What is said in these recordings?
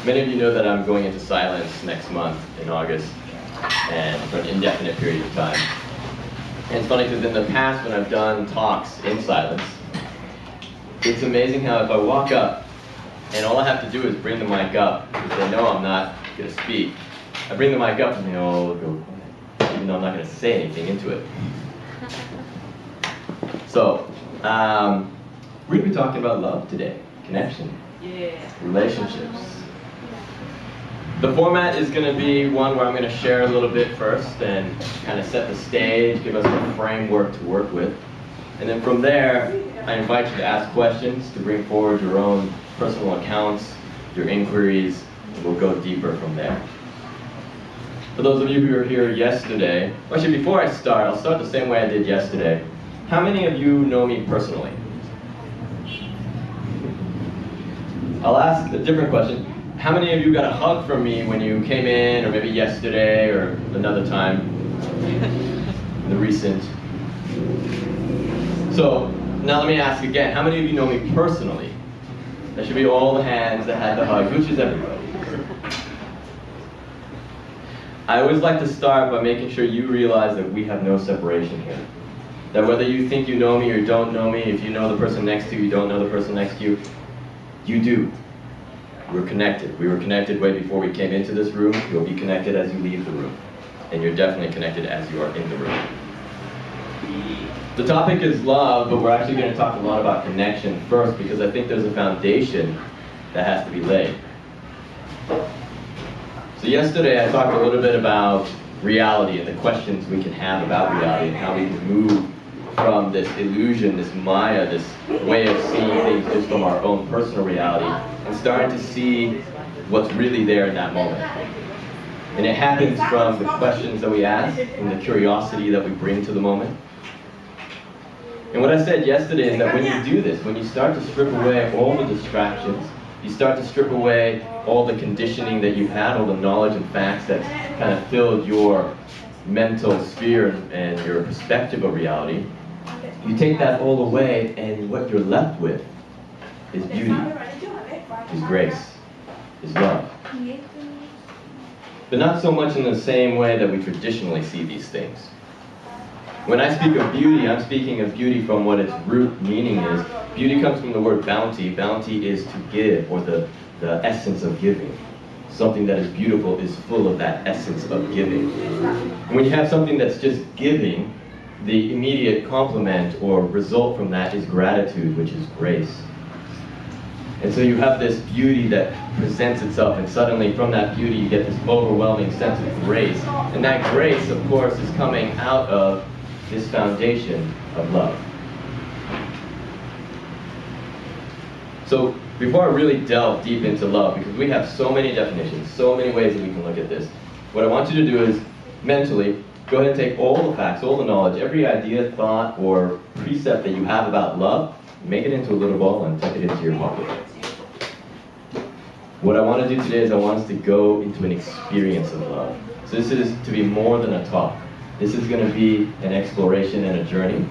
Many of you know that I'm going into silence next month in August, and for an indefinite period of time. And it's funny because in the past when I've done talks in silence, it's amazing how if I walk up and all I have to do is bring the mic up because they know I'm not going to speak, I bring the mic up and they all go quiet, even though I'm not going to say anything into it. So, we're going to be talking about love today, connection, relationships. The format is going to be one where I'm going to share a little bit first and kind of set the stage, give us a framework to work with. And then from there, I invite you to ask questions, to bring forward your own personal accounts, your inquiries, and we'll go deeper from there. For those of you who were here yesterday, actually before I start, I'll start the same way I did yesterday. How many of you know me personally? I'll ask a different question. How many of you got a hug from me when you came in, or maybe yesterday, or another time in the recent? So, now let me ask again, how many of you know me personally? That should be all the hands that had the hug, which is everybody. I always like to start by making sure you realize that we have no separation here. That whether you think you know me or don't know me, if you know the person next to you, you don't know the person next to you, you do. We're connected. We were connected way before we came into this room. You'll be connected as you leave the room. And you're definitely connected as you are in the room. The topic is love, but we're actually going to talk a lot about connection first because I think there's a foundation that has to be laid. So yesterday I talked a little bit about reality and the questions we can have about reality and how we can move from this illusion, this maya, this way of seeing things just from our own personal reality and starting to see what's really there in that moment. And it happens from the questions that we ask and the curiosity that we bring to the moment. And what I said yesterday is that when you do this, when you start to strip away all the distractions, you start to strip away all the conditioning that you've had, all the knowledge and facts that's kind of filled your mental sphere and your perspective of reality, you take that all away and what you're left with is beauty, is grace, is love. But not so much in the same way that we traditionally see these things. When I speak of beauty, I'm speaking of beauty from what its root meaning is. Beauty comes from the word bounty. Bounty is to give, or the essence of giving. Something that is beautiful is full of that essence of giving. And when you have something that's just giving, the immediate complement or result from that is gratitude, which is grace. And so you have this beauty that presents itself, and suddenly from that beauty you get this overwhelming sense of grace. And that grace, of course, is coming out of this foundation of love. So before I really delve deep into love, because we have so many definitions, so many ways that we can look at this, what I want you to do is mentally go ahead and take all the facts, all the knowledge, every idea, thought, or precept that you have about love, make it into a little ball and tuck it into your pocket. What I want to do today is I want us to go into an experience of love. So this is to be more than a talk. This is going to be an exploration and a journey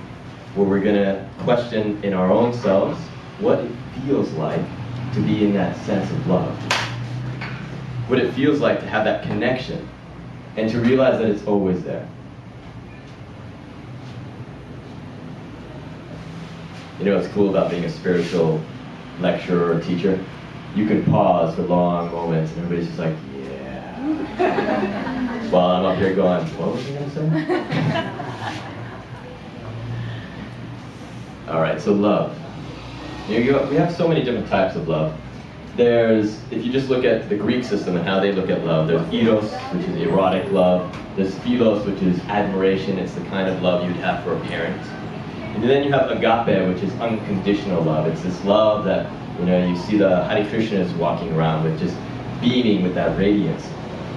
where we're going to question in our own selves what it feels like to be in that sense of love. What it feels like to have that connection and to realize that it's always there. You know what's cool about being a spiritual lecturer or teacher? You can pause for long moments and everybody's just like, yeah. While I'm up here going, what was you going to say? Alright, so love. We have so many different types of love. There's, if you just look at the Greek system and how they look at love, there's eros, which is erotic love. There's philos, which is admiration. It's the kind of love you'd have for a parent. And then you have agape, which is unconditional love. It's this love that, you know, you see the Hare Krishnas walking around with, just beaming with that radiance.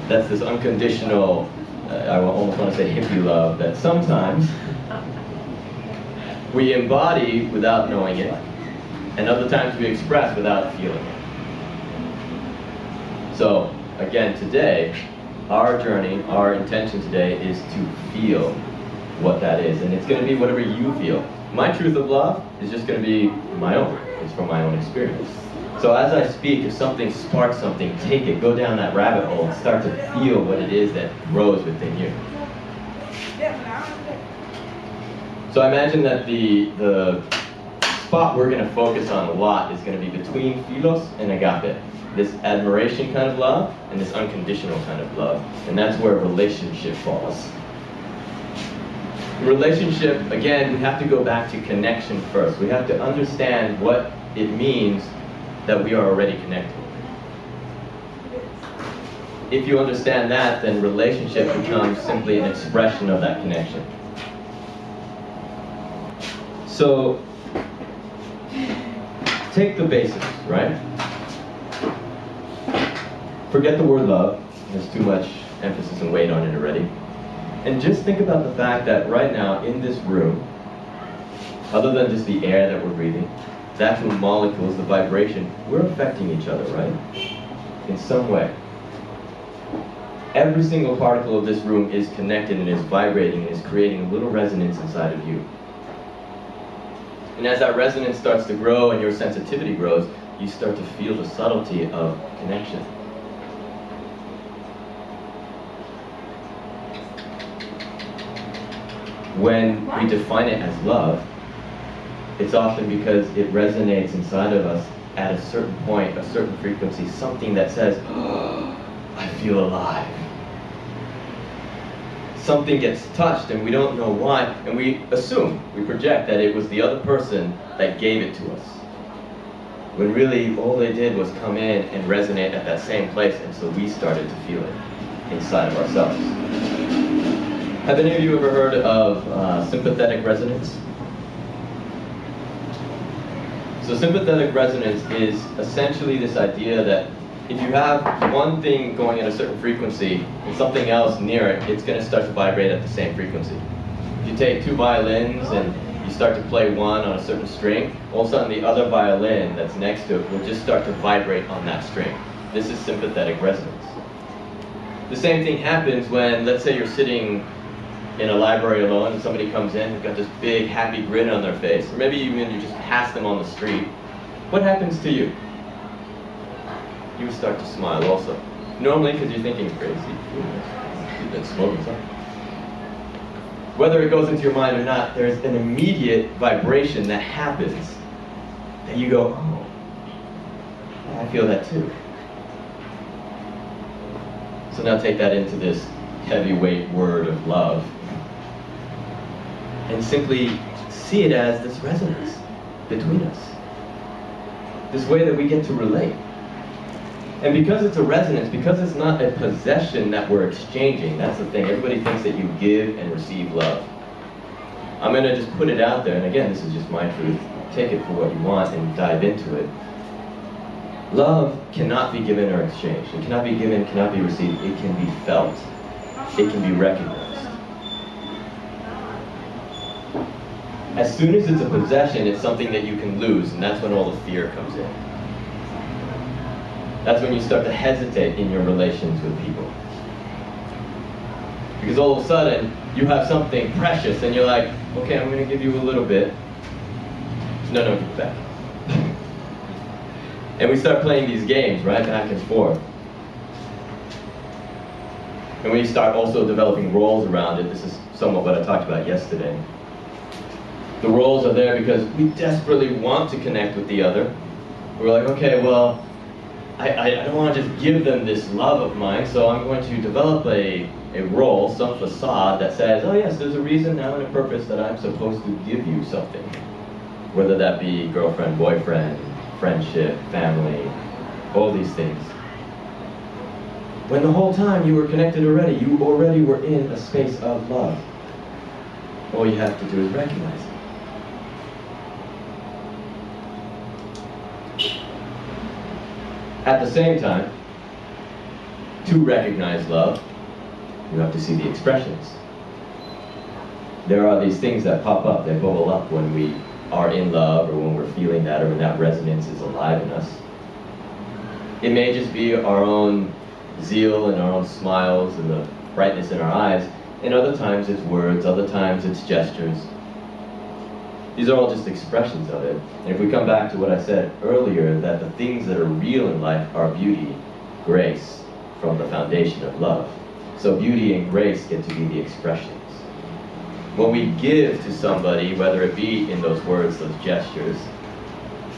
That's this unconditional, I almost want to say hippie love, that sometimes we embody without knowing it, and other times we express without feeling it. So, again, today, our journey, our intention today is to feel what that is, and it's going to be whatever you feel. My truth of love is just going to be my own. It's from my own experience. So So as I speak, if something sparks something, take it, go down that rabbit hole, and start to feel what it is that grows within you. So I imagine that the spot we're going to focus on a lot is going to be between philos and agape. This admiration kind of love and this unconditional kind of love. And that's where relationship falls. Relationship, again, we have to go back to connection first. We have to understand what it means that we are already connected. If you understand that, then relationship becomes simply an expression of that connection. So, take the basics, right? Forget the word love. There's too much emphasis and weight on it already. And just think about the fact that right now in this room, other than just the air that we're breathing, the actual molecules, the vibration, we're affecting each other, right? In some way. Every single particle of this room is connected and is vibrating and is creating a little resonance inside of you. And as that resonance starts to grow and your sensitivity grows, you start to feel the subtlety of connection. When we define it as love, it's often because it resonates inside of us at a certain point, a certain frequency, something that says, oh, I feel alive. Something gets touched and we don't know why, and we assume, we project that it was the other person that gave it to us. When really all they did was come in and resonate at that same place, and so we started to feel it inside of ourselves. Have any of you ever heard of sympathetic resonance? So sympathetic resonance is essentially this idea that if you have one thing going at a certain frequency and something else near it, it's going to start to vibrate at the same frequency. If you take two violins and you start to play one on a certain string, all of a sudden the other violin that's next to it will just start to vibrate on that string. This is sympathetic resonance. The same thing happens when, let's say you're sitting in a library alone and somebody comes in, they've got this big happy grin on their face, or maybe even you just pass them on the street. What happens to you? You start to smile also. Normally because you're thinking crazy. You've been smoking something. Whether it goes into your mind or not, there's an immediate vibration that happens that you go, oh, I feel that too. So now take that into this heavyweight word of love and simply see it as this resonance between us. This way that we get to relate. And because it's a resonance, because it's not a possession that we're exchanging, that's the thing. Everybody thinks that you give and receive love. I'm going to just put it out there, and again, this is just my truth. Take it for what you want and dive into it. Love cannot be given or exchanged. It cannot be given, cannot be received. It can be felt. It can be recognized. As soon as it's a possession, it's something that you can lose, and that's when all the fear comes in. That's when you start to hesitate in your relations with people. Because all of a sudden, you have something precious, and you're like, okay, I'm going to give you a little bit. No, give it back. And we start playing these games, right, back and forth. And we start also developing roles around it. This is somewhat what I talked about yesterday. The roles are there because we desperately want to connect with the other. We're like, okay, well, I don't want to just give them this love of mine, so I'm going to develop a role, some facade that says, oh yes, there's a reason now and a purpose that I'm supposed to give you something. Whether that be girlfriend, boyfriend, friendship, family, all these things. When the whole time you were connected already, you already were in a space of love. All you have to do is recognize it. At the same time, to recognize love, you have to see the expressions. There are these things that pop up, that bubble up when we are in love, or when we're feeling that, or when that resonance is alive in us. It may just be our own zeal and our own smiles and the brightness in our eyes, and other times it's words, other times it's gestures. These are all just expressions of it. And if we come back to what I said earlier, that the things that are real in life are beauty, grace, from the foundation of love. So beauty and grace get to be the expressions. When we give to somebody, whether it be in those words, those gestures,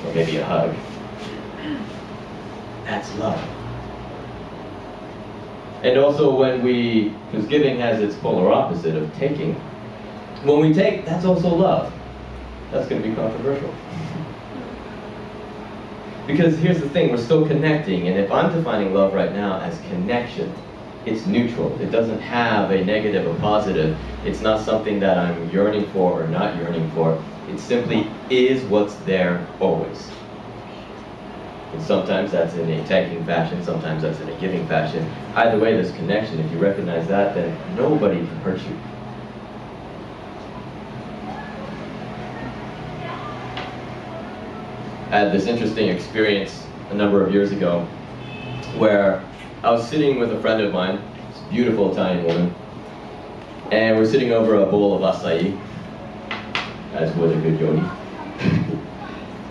or maybe a hug, that's love. And also when we, because giving has its polar opposite of taking, when we take, that's also love. That's going to be controversial. Because here's the thing, we're still connecting, and if I'm defining love right now as connection, it's neutral. It doesn't have a negative or positive. It's not something that I'm yearning for or not yearning for. It simply is what's there always. And sometimes that's in a taking fashion, sometimes that's in a giving fashion. Either way, there's connection. If you recognize that, then nobody can hurt you. I had this interesting experience a number of years ago where I was sitting with a friend of mine, this beautiful Italian woman, and we're sitting over a bowl of acai, as would a good yogi.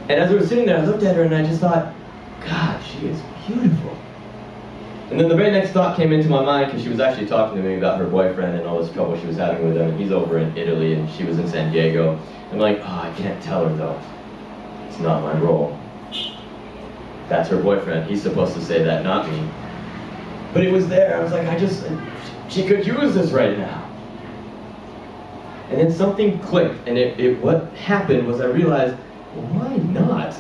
And as we were sitting there, I looked at her and I just thought, God, she is beautiful. And then the very next thought came into my mind, because she was actually talking to me about her boyfriend and all this trouble she was having with him, and he's over in Italy and she was in San Diego. I'm like, oh, I can't tell her though. It's not my role. That's her boyfriend. He's supposed to say that, not me. But it was there. I was like, she could use this right now. And then something clicked, and what happened was I realized, well, why not?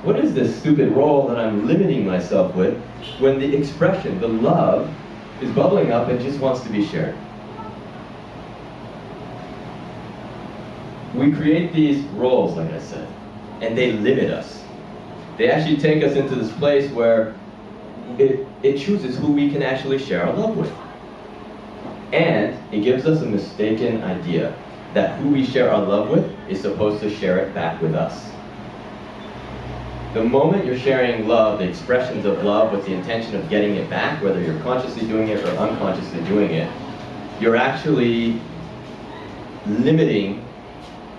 What is this stupid role that I'm limiting myself with when the expression, the love, is bubbling up and just wants to be shared? We create these roles, like I said, and they limit us. They actually take us into this place where it chooses who we can actually share our love with. And it gives us a mistaken idea that who we share our love with is supposed to share it back with us. The moment you're sharing love, the expressions of love, with the intention of getting it back, whether you're consciously doing it or unconsciously doing it, you're actually limiting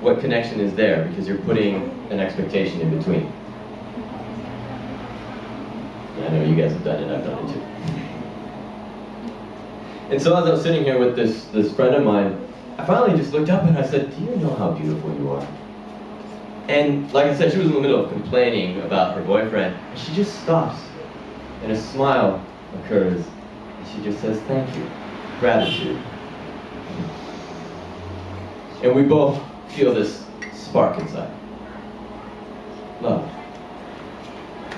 what connection is there, because you're putting an expectation in between. I know you guys have done it, I've done it too. And so as I was sitting here with this friend of mine, I finally just looked up and I said, do you know how beautiful you are? And like I said, she was in the middle of complaining about her boyfriend, and she just stops, and a smile occurs, and she just says, thank you, gratitude. And we both feel this spark inside. Love.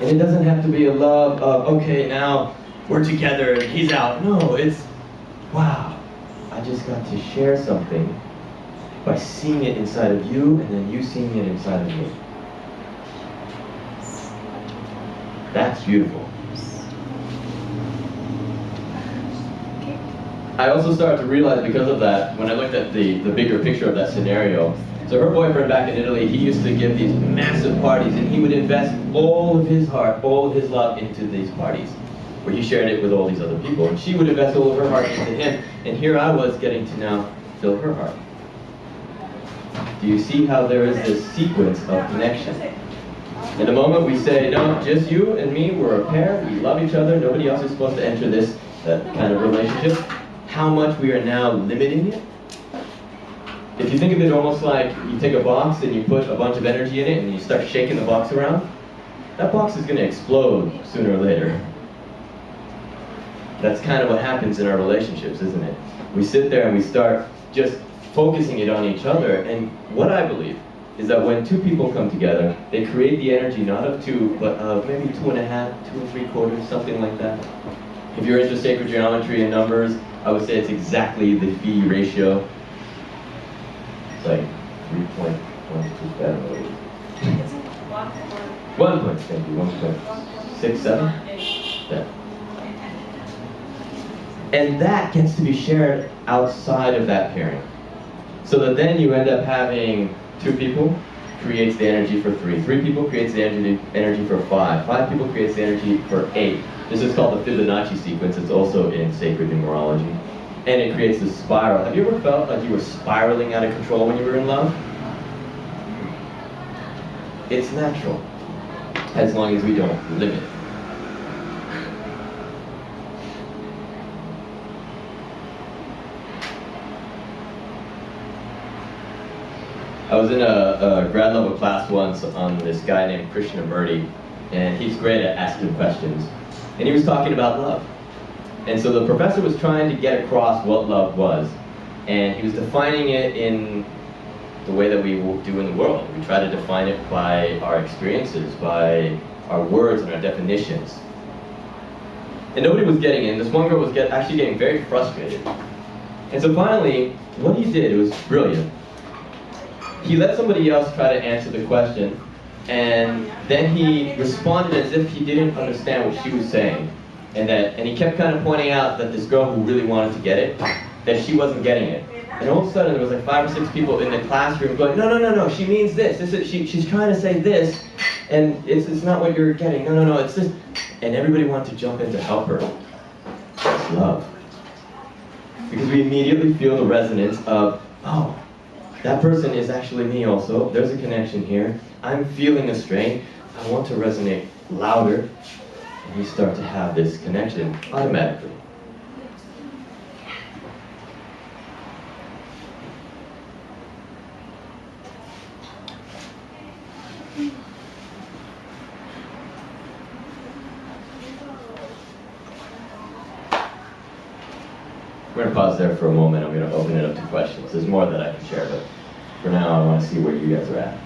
And it doesn't have to be a love of, okay, now we're together and he's out. No, it's, wow, I just got to share something by seeing it inside of you and then you seeing it inside of me. That's beautiful. I also started to realize, because of that, when I looked at the bigger picture of that scenario, so her boyfriend back in Italy, he used to give these massive parties, and he would invest all of his heart, all of his love into these parties, where he shared it with all these other people. And she would invest all of her heart into him, and here I was getting to now fill her heart. Do you see how there is this sequence of connection? In the moment we say, no, just you and me, we're a pair, we love each other, nobody else is supposed to enter this kind of relationship, how much we are now limiting it. If you think of it almost like you take a box and you put a bunch of energy in it and you start shaking the box around, that box is going to explode sooner or later. That's kind of what happens in our relationships, isn't it? We sit there and we start just focusing it on each other, and what I believe is that when two people come together, they create the energy not of two, but of maybe 2.5, 2 3/4, something like that. If you're into sacred geometry and numbers, I would say it's exactly the phi ratio. It's like 3.127. 1 point, thank you, 1.67? Yeah. And that gets to be shared outside of that pairing. So that then you end up having 2 people creates the energy for 3. 3 people creates the energy for 5. 5 people creates the energy for 8. This is called the Fibonacci sequence. It's also in sacred numerology. And it creates this spiral. Have you ever felt like you were spiraling out of control when you were in love? It's natural, as long as we don't limit it. I was in a grad level class once on this guy named Krishnamurti, and he's great at asking questions. And he was talking about love. And so the professor was trying to get across what love was, and he was defining it in the way that we do in the world. We try to define it by our experiences, by our words and our definitions. And nobody was getting it, and this one girl was actually getting very frustrated. And so finally, what he did, it was brilliant. He let somebody else try to answer the question, and then he responded as if he didn't understand what she was saying. And he kept kind of pointing out that this girl who really wanted to get it, that she wasn't getting it. And all of a sudden there was like 5 or 6 people in the classroom going, no, she means this. She's trying to say this, and it's not what you're getting. No, it's this. And everybody wanted to jump in to help her. That's love. Because we immediately feel the resonance of, oh, that person is actually me also. There's a connection here. I'm feeling a strain. I want to resonate louder. And we start to have this connection automatically. We're going to pause there for a moment. I'm going to open it up to questions. There's more that I can share, but for now I want to see where you guys are at.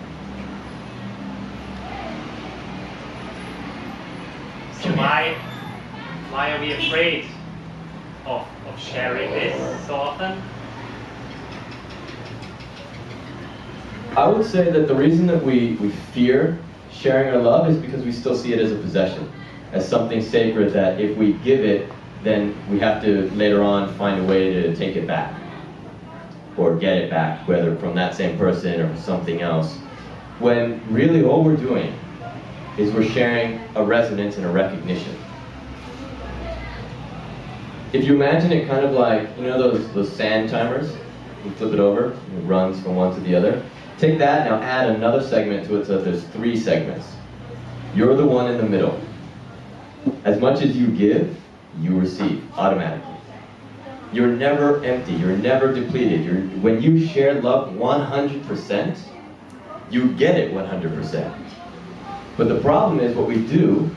So why are we afraid of sharing this so often? I would say that the reason that we fear sharing our love is because we still see it as a possession, as something sacred that if we give it, then we have to later on find a way to take it back or get it back, whether from that same person or from something else. When really all we're doing is we're sharing a resonance and a recognition. If you imagine it kind of like, you know those sand timers? You flip it over, and it runs from one to the other. Take that, now add another segment to it so that there's 3 segments. You're the one in the middle. As much as you give, you receive automatically. You're never empty, you're never depleted. When you share love 100%, you get it 100%. But the problem is what we do,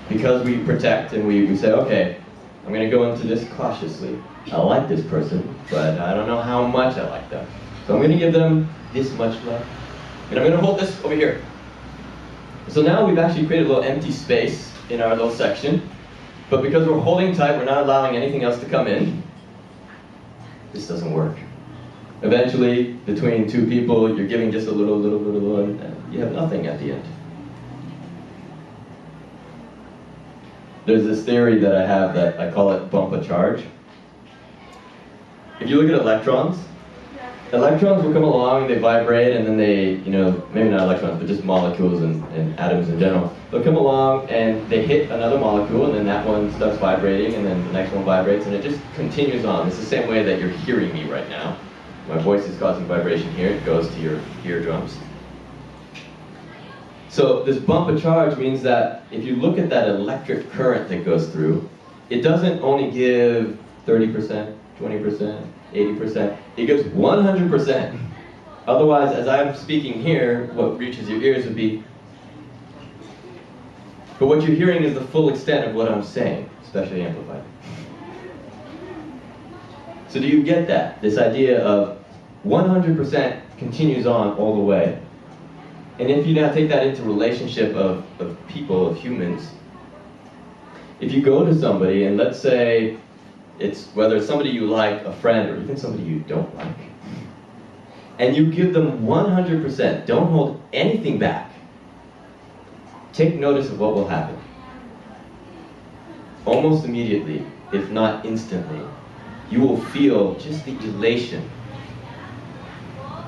because we protect and we say, okay, I'm going to go into this cautiously. I like this person, but I don't know how much I like them. So I'm going to give them this much love. And I'm going to hold this over here. So now we've actually created a little empty space in our little section. But because we're holding tight, we're not allowing anything else to come in. This doesn't work. Eventually, between 2 people, you're giving just a little, and you have nothing at the end. There's this theory that I have that I call it bump a charge. If you look at electrons will come along, they vibrate, and then they, maybe not electrons, but just molecules and atoms in general. They'll come along and they hit another molecule, and then that one starts vibrating, and then the next one vibrates, and it just continues on. It's the same way that you're hearing me right now. My voice is causing vibration here, it goes to your eardrums. So this bump a charge means that if you look at that electric current that goes through, it doesn't only give 30%, 20%, 80%, it gives 100%. Otherwise, as I'm speaking here, what reaches your ears would be, but what you're hearing is the full extent of what I'm saying, especially amplified. So do you get that? This idea of 100% continues on all the way. And if you now take that into relationship of people, of humans, if you go to somebody and let's say, whether it's somebody you like, a friend, or even somebody you don't like, and you give them 100%, don't hold anything back, take notice of what will happen. Almost immediately, if not instantly, you will feel just the elation.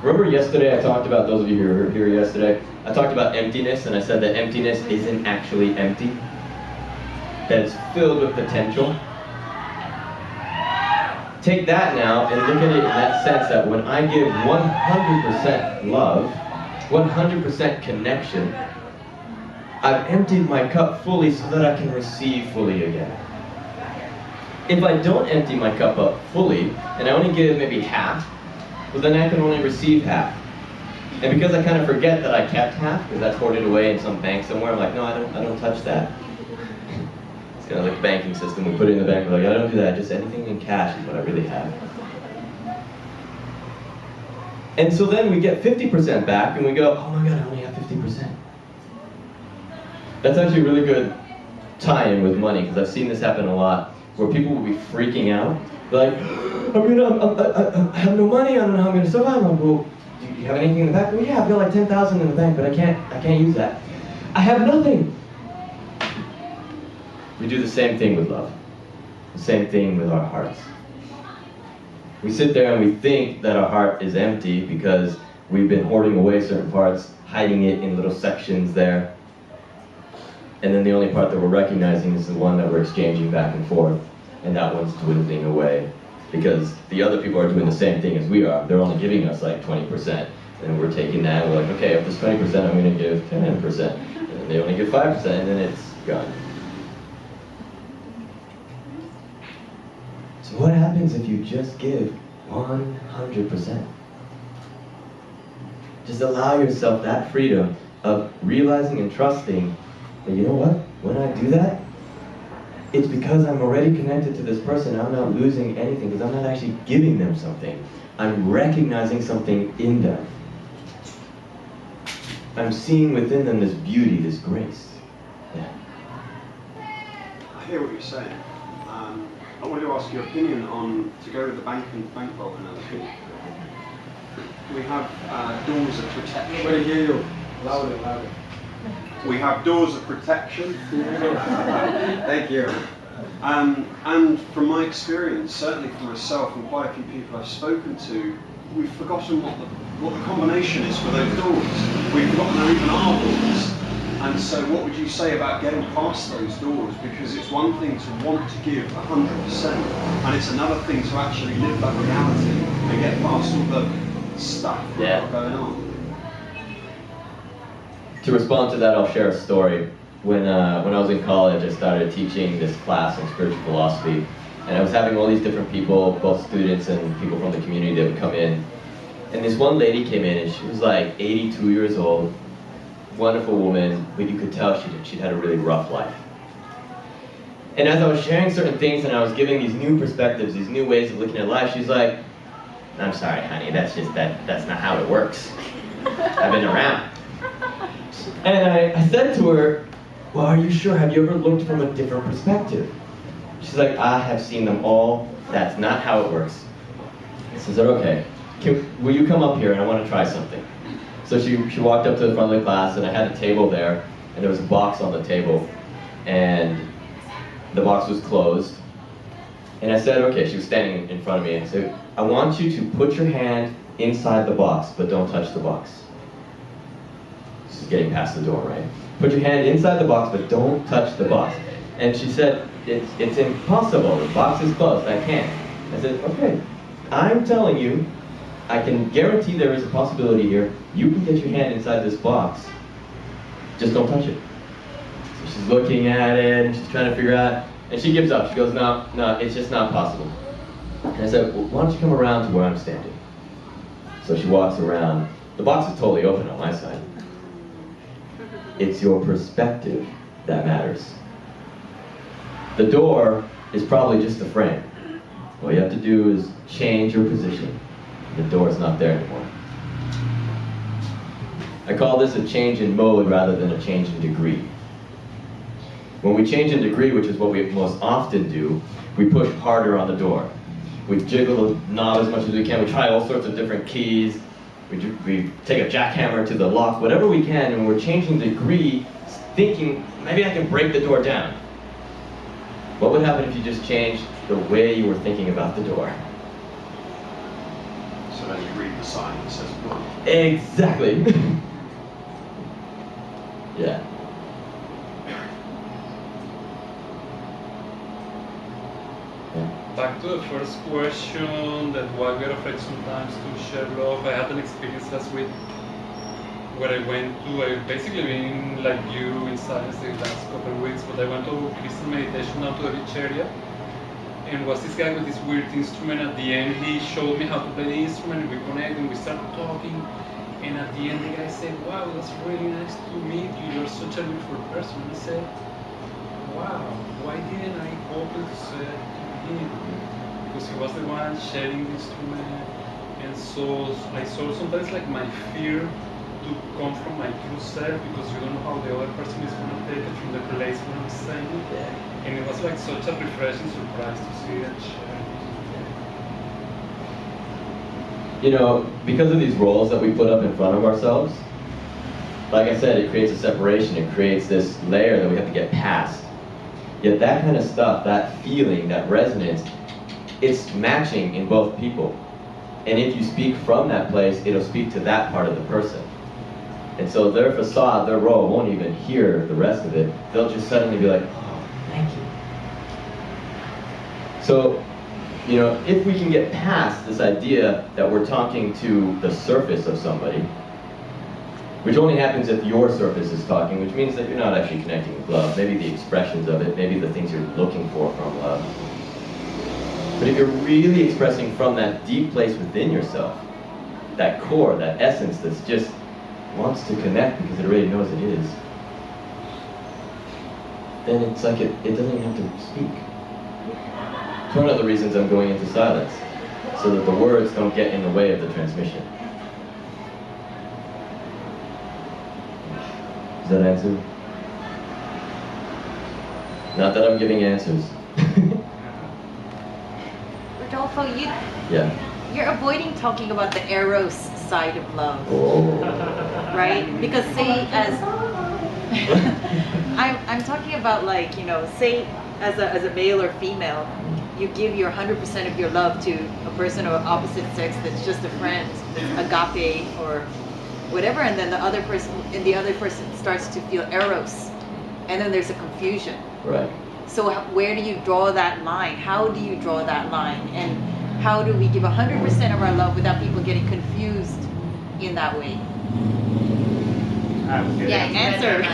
Remember yesterday I talked about, those of you who were here yesterday, I talked about emptiness, and I said that emptiness isn't actually empty, that it's filled with potential. Take that now and look at it in that sense that when I give 100% love, 100% connection, I've emptied my cup fully so that I can receive fully again. If I don't empty my cup up fully, and I only give maybe half, well then I can only receive half. And because I kind of forget that I kept half, because that's hoarded away in some bank somewhere, I'm like, no, I don't touch that. It's kind of like the banking system. We put it in the bank, we're like, I don't do that, just anything in cash is what I really have. And so then we get 50% back, and we go, oh my god, I only have 50%. That's actually a really good tie-in with money, because I've seen this happen a lot, where people will be freaking out. They're like, I have no money, I don't know how I'm going to survive. I'm like, well, do you have anything in the bank? Well, yeah, I've got like 10,000 in the bank, but I can't use that. I have nothing. We do the same thing with love. The same thing with our hearts. We sit there and we think that our heart is empty because we've been hoarding away certain parts, hiding it in little sections there. And then the only part that we're recognizing is the one that we're exchanging back and forth. And that one's dwindling away. Because the other people are doing the same thing as we are. They're only giving us like 20%. And we're taking that and we're like, okay, of this 20%, I'm going to give 10%. And then they only give 5%, and then it's gone. So what happens if you just give 100%? Just allow yourself that freedom of realizing and trusting that, you know what, when I do that, it's because I'm already connected to this person. I'm not losing anything because I'm not actually giving them something. I'm recognizing something in them. I'm seeing within them this beauty, this grace. Yeah. I hear what you're saying. I wanted to ask your opinion on, to go with the bank vault analogy. We have doors of protection. Wait, hear you. Louder, louder. We have doors of protection. Thank you. And from my experience, certainly for myself and quite a few people I've spoken to, we've forgotten what the combination is for those doors. We've forgotten there even are doors. And so what would you say about getting past those doors? Because it's one thing to want to give 100%, and it's another thing to actually live that reality and get past all the stuff that's going on. To respond to that, I'll share a story. When I was in college, I started teaching this class on spiritual philosophy, and I was having all these different people, both students and people from the community, that would come in. And this one lady came in, and she was like 82 years old, wonderful woman, but you could tell she'd had a really rough life. And as I was sharing certain things and I was giving these new perspectives, these new ways of looking at life, she's like, I'm sorry, honey, that's not how it works. I've been around. And I said to her, well, are you sure? Have you ever looked from a different perspective? She's like, I have seen them all. That's not how it works. I said, okay, will you come up here and I want to try something? So she walked up to the front of the class, and I had a table there, and there was a box on the table, and the box was closed. And I said, okay, she was standing in front of me, and I said, I want you to put your hand inside the box, but don't touch the box. This is getting past the door, right? Put your hand inside the box, but don't touch the box. And she said, it's impossible, the box is closed, I can't. I said, okay, I'm telling you, I can guarantee there is a possibility here. You can get your hand inside this box. Just don't touch it. So she's looking at it, and she's trying to figure out, and she gives up. She goes, no, it's just not possible. And I said, well, why don't you come around to where I'm standing? So she walks around. The box is totally open on my side. It's your perspective that matters. The door is probably just a frame. All you have to do is change your position. The door is not there anymore. I call this a change in mode rather than a change in degree. When we change in degree, which is what we most often do, we push harder on the door. We jiggle the knob as much as we can. We try all sorts of different keys. We take a jackhammer to the lock, whatever we can, and we're changing degree, thinking, maybe I can break the door down. What would happen if you just changed the way you were thinking about the door? So then you read the sign that says book. Exactly. Yeah. Back to the first question that Wagner reflects sometimes to share love. I had an experience last week where I went to, I've basically been like you in silence the last couple of weeks, but I went to Christian meditation out to the beach area, and was this guy with this weird instrument. At the end, he showed me how to play the instrument, and we connected, and we started talking, and at the end, the guy said, wow, that's really nice to meet you, you're such a beautiful person. And I said, wow, why didn't I open to say it to him? Because he was the one sharing the instrument, and so I saw sometimes like my fear to come from my true self, because you don't know how the other person is going to take it from the place where I'm saying it. And it was like such a refreshing surprise to see that share. You know, because of these roles that we put up in front of ourselves, like I said, it creates a separation, it creates this layer that we have to get past. Yet that kind of stuff, that feeling, that resonance, it's matching in both people. And if you speak from that place, it'll speak to that part of the person. And so their facade, their role, won't even hear the rest of it. They'll just suddenly be like, oh, thank you. So, you know, if we can get past this idea that we're talking to the surface of somebody, which only happens if your surface is talking, which means that you're not actually connecting with love. Maybe the expressions of it, maybe the things you're looking for from love. But if you're really expressing from that deep place within yourself, that core, that essence that's just wants to connect because it already knows it is, then it's like it doesn't even have to speak. It's one of the reasons I'm going into silence, so that the words don't get in the way of the transmission. Does that answer? Not that I'm giving answers. Rodolfo, Yeah. you're avoiding talking about the eros side of love, Oh. right? Because say as I'm talking about, like, you know, say as a male or female, you give your 100% of your love to a person of opposite sex that's just a friend, agape or whatever, and then the other person starts to feel eros, and then there's a confusion. Right. So where do you draw that line? How do you draw that line? And how do we give 100% of our love without people getting confused in that way? Answer.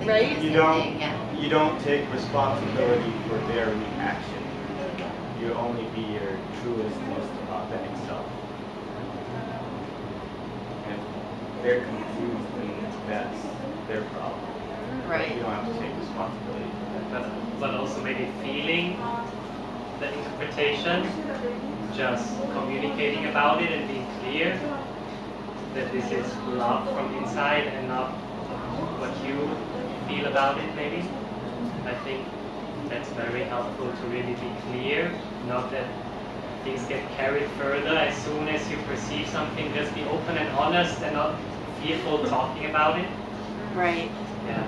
Right? You don't take responsibility for their reaction. You only be your truest, most authentic self. And if they're confused, then that's their problem. Right. You don't have to take responsibility for that. But also maybe feeling the interpretation, just communicating about it and being clear that this is love from inside and not what you feel about it, maybe. I think that's very helpful to really be clear, not that things get carried further. As soon as you perceive something, just be open and honest and not fearful talking about it. Right. Yeah.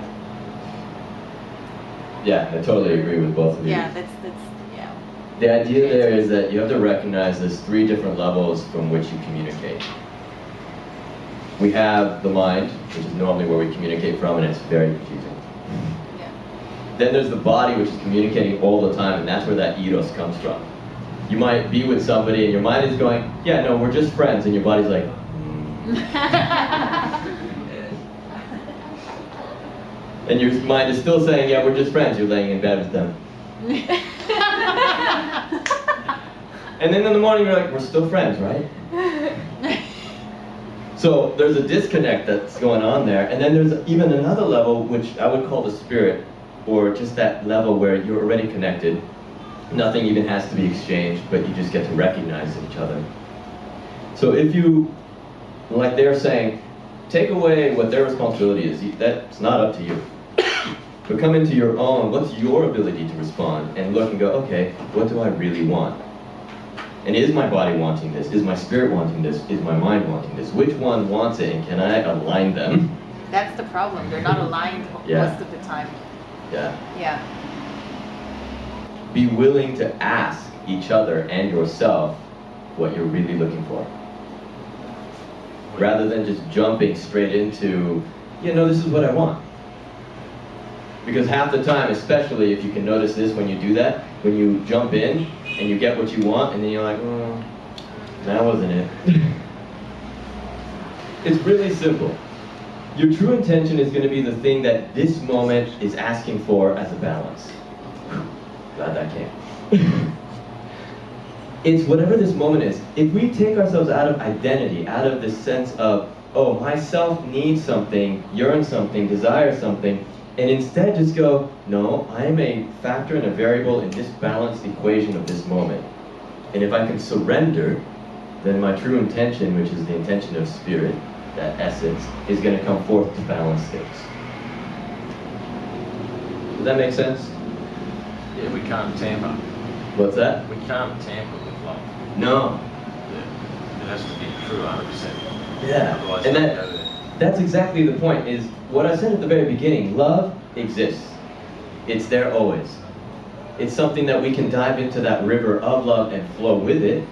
Yeah, I totally agree with both of you. Yeah, that's yeah. The idea there is that you have to recognize there's 3 different levels from which you communicate. We have the mind, which is normally where we communicate from, and it's very confusing. Yeah. Then there's the body, which is communicating all the time, and that's where that eros comes from. You might be with somebody and your mind is going, yeah, no, we're just friends, and your body's like, and your mind is still saying, yeah, we're just friends, you're laying in bed with them. And then in the morning you're like, we're still friends, right? So there's a disconnect that's going on there, and then there's even another level, which I would call the spirit, or just that level where you're already connected. Nothing even has to be exchanged, but you just get to recognize each other. So if you, like they're saying, take away what their responsibility is, that's not up to you. But come into your own, what's your ability to respond, and look and go, okay, what do I really want? And is my body wanting this? Is my spirit wanting this? Is my mind wanting this? Which one wants it, and can I align them? That's the problem. They're not aligned Yeah. most of the time. Yeah. Yeah. Be willing to ask each other and yourself what you're really looking for. Rather than just jumping straight into, yeah, no, this is what I want. Because half the time, especially if you can notice this when you do that, when you jump in and you get what you want, and then you're like, oh, that wasn't it. It's really simple. Your true intention is going to be the thing that this moment is asking for as a balance. Whew, glad that came. It's whatever this moment is. If we take ourselves out of identity, out of this sense of, oh, myself needs something, yearns something, desires something, and instead just go, no, I am a factor and a variable in this balanced equation of this moment. And if I can surrender, then my true intention, which is the intention of spirit, that essence, is going to come forth to balance things. Does that make sense? Yeah, we can't tamper. What's that? We can't tamper with love. No. Yeah. It has to be true 100%. Yeah. Otherwise, And don't go there. that's exactly the point, is what I said at the very beginning. Love exists. It's there always. It's something that we can dive into that river of love and flow with it.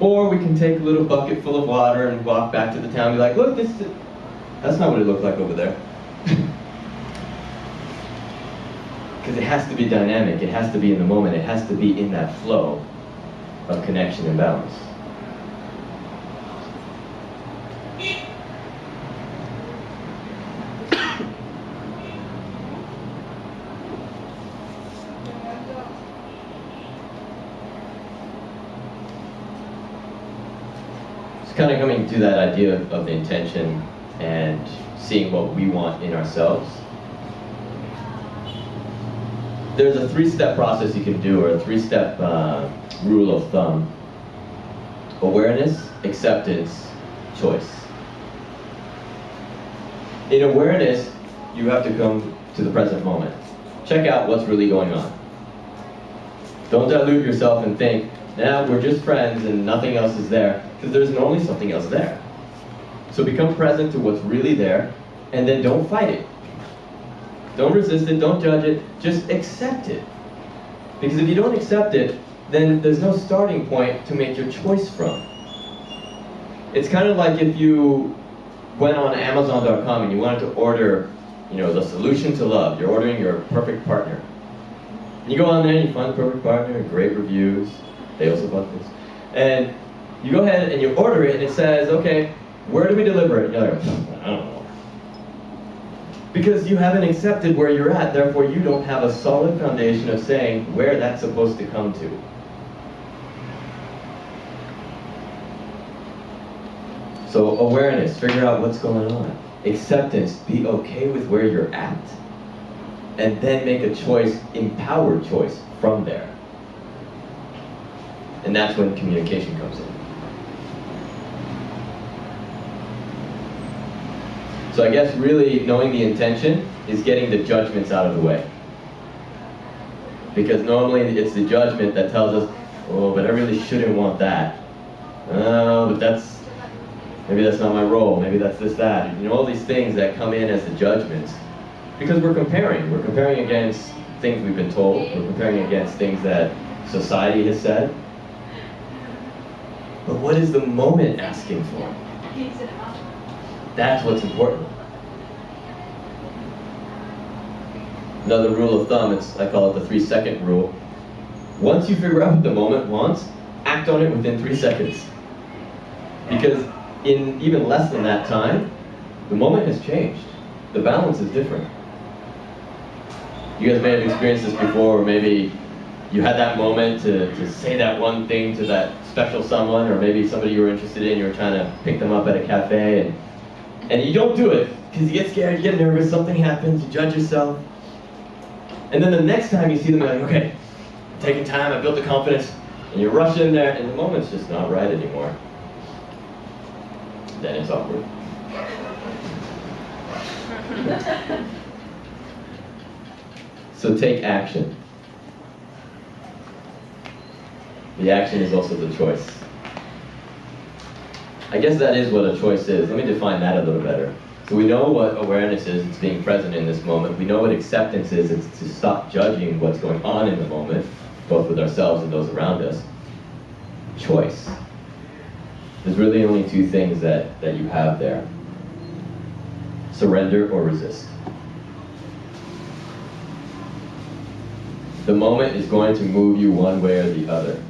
Or we can take a little bucket full of water and walk back to the town and be like, look, that's not what it looked like over there. Because it has to be dynamic, it has to be in the moment, it has to be in that flow of connection and balance. Kind of coming to that idea of the intention and seeing what we want in ourselves. There's a 3-step process you can do, or a 3-step rule of thumb. Awareness, acceptance, choice. In awareness, you have to come to the present moment. Check out what's really going on. Don't dilute yourself and think, nah, we're just friends and nothing else is there, because there's normally something else there. So become present to what's really there, and then don't fight it. Don't resist it, don't judge it, just accept it. Because if you don't accept it, then there's no starting point to make your choice from. It's kind of like if you went on Amazon.com and you wanted to order, the solution to love. You're ordering your perfect partner. And you go on there and you find the perfect partner, great reviews. They also bought this. And you go ahead and you order it and it says, okay, where do we deliver it? And you're like, I don't know. Because you haven't accepted where you're at, therefore you don't have a solid foundation of saying where that's supposed to come to. So awareness, figure out what's going on. Acceptance, be okay with where you're at. And then make a choice, empowered choice from there. And that's when communication comes in. So I guess really knowing the intention is getting the judgments out of the way. Because normally it's the judgment that tells us, oh, but I really shouldn't want that. Oh, but maybe that's not my role, maybe that's this, that. All these things that come in as the judgments. Because we're comparing. We're comparing against things we've been told. We're comparing against things that society has said. But what is the moment asking for? That's what's important. Another rule of thumb, I call it the 3-second rule. Once you figure out what the moment wants, act on it within 3 seconds. Because in even less than that time, the moment has changed. The balance is different. You guys may have experienced this before, or maybe you had that moment to say that one thing to that special someone, or maybe somebody you were interested in, you were trying to pick them up at a cafe, and you don't do it, because you get scared, you get nervous, something happens, you judge yourself. And then the next time you see them, you're like, okay, I'm taking time, I built the confidence, and you rush in there, and the moment's just not right anymore. Then it's awkward. So take action. The action is also the choice. I guess that is what a choice is. Let me define that a little better. So we know what awareness is, it's being present in this moment. We know what acceptance is, it's to stop judging what's going on in the moment, both with ourselves and those around us. Choice. There's really only 2 things that you have there. Surrender or resist. The moment is going to move you one way or the other.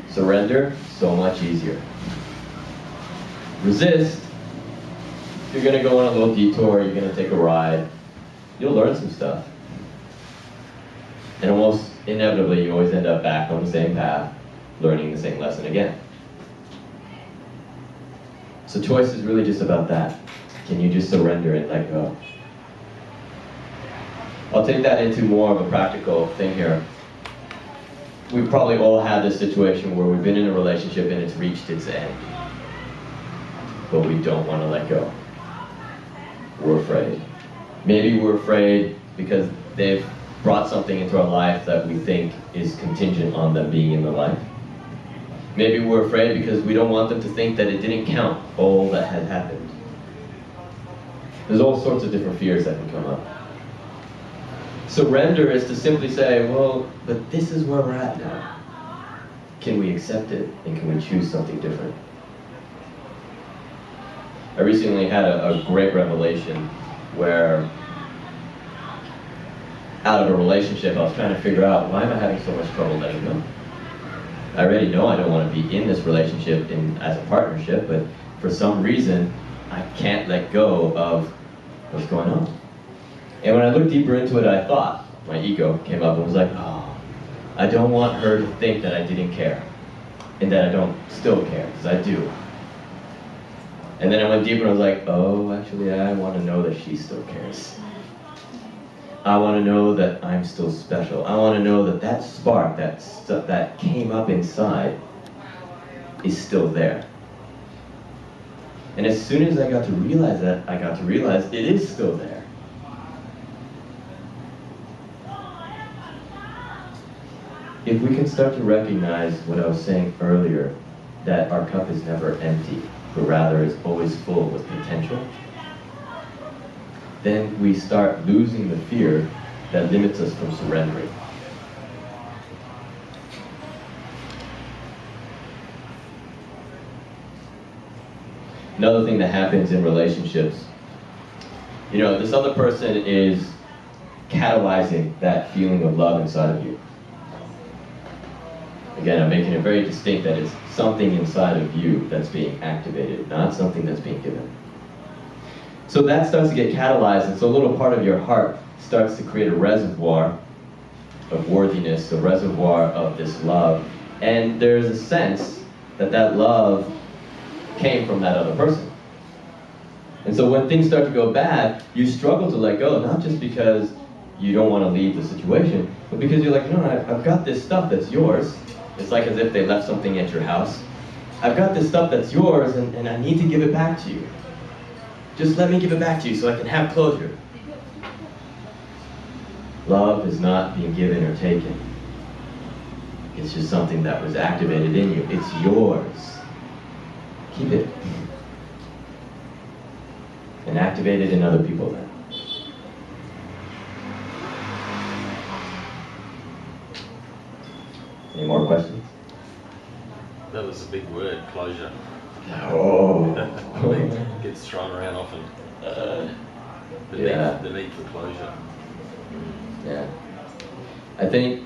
Surrender, so much easier. Resist, you're going to go on a little detour, you're going to take a ride, you'll learn some stuff. And almost inevitably, you always end up back on the same path, learning the same lesson again. So choice is really just about that. Can you just surrender and let go? I'll take that into more of a practical thing here. We've probably all had this situation where we've been in a relationship and it's reached its end, but we don't want to let go. We're afraid. Maybe we're afraid because they've brought something into our life that we think is contingent on them being in the life. Maybe we're afraid because we don't want them to think that it didn't count, all that had happened. There's all sorts of different fears that can come up. Surrender is to simply say, well, but this is where we're at now. Can we accept it, and can we choose something different? I recently had a great revelation where out of a relationship, I was trying to figure out, why am I having so much trouble letting go? I already know I don't want to be in this relationship as a partnership, but for some reason, I can't let go of what's going on. And when I looked deeper into it, I thought, my ego came up and was like, oh, I don't want her to think that I didn't care, and that I don't still care, because I do. And then I went deeper and I was like, oh, actually, I want to know that she still cares. I want to know that I'm still special. I want to know that that spark, that stuff that came up inside is still there. And as soon as I got to realize that, I got to realize it is still there. If we can start to recognize what I was saying earlier, that our cup is never empty, but rather is always full with potential, then we start losing the fear that limits us from surrendering. Another thing that happens in relationships, this other person is catalyzing that feeling of love inside of you. Again, I'm making it very distinct that it's something inside of you that's being activated, not something that's being given. So that starts to get catalyzed, and so a little part of your heart starts to create a reservoir of worthiness, a reservoir of this love. And there's a sense that that love came from that other person. And so when things start to go bad, you struggle to let go, not just because you don't want to leave the situation, but because you're like, no, I've got this stuff that's yours. It's like as if they left something at your house. I've got this stuff that's yours, and I need to give it back to you. Just let me give it back to you so I can have closure. Love is not being given or taken. It's just something that was activated in you. It's yours. Keep it. And activate it in other people then. Any more questions? That was a big word, closure. Oh. It gets thrown around often. The need for closure. Yeah. I think,